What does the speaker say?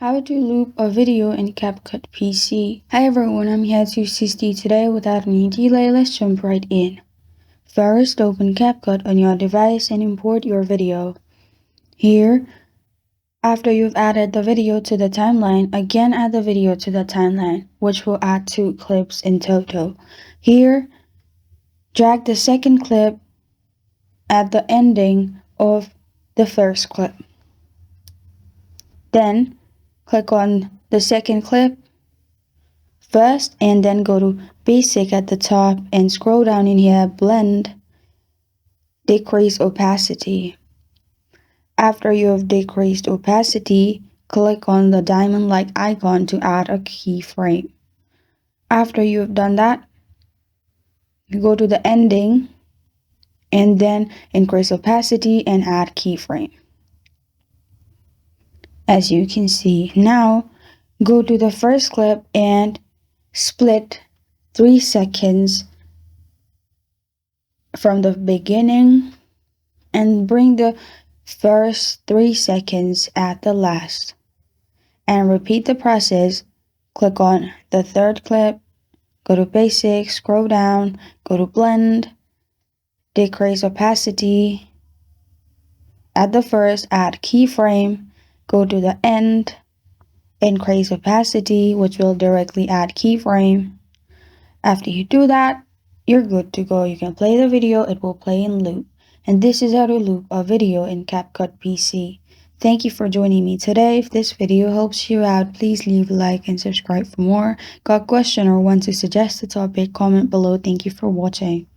How to loop a video in CapCut PC. Hi everyone, I'm here to assist you today. Without any delay, let's jump right in. First, open CapCut on your device and import your video. Here, after you've added the video to the timeline, again add the video to the timeline, which will add 2 clips in total. Here, drag the second clip at the ending of the first clip. Then, click on the second clip first and then go to basic at the top and scroll down in here, blend, decrease opacity. After you have decreased opacity, click on the diamond-like icon to add a keyframe. After you have done that, go to the ending and then increase opacity and add keyframe. As you can see, now go to the first clip and split 3 seconds from the beginning and bring the first 3 seconds at the last. And repeat the process. Click on the third clip, go to basic, scroll down, go to blend, decrease opacity. At the first, add keyframe, go to the end, increase opacity, which will directly add keyframe. After you do that, you're good to go. You can play the video, it will play in loop. And this is how to loop a video in CapCut PC. Thank you for joining me today. If this video helps you out, please leave a like and subscribe for more. Got a question or want to suggest a topic, comment below. Thank you for watching.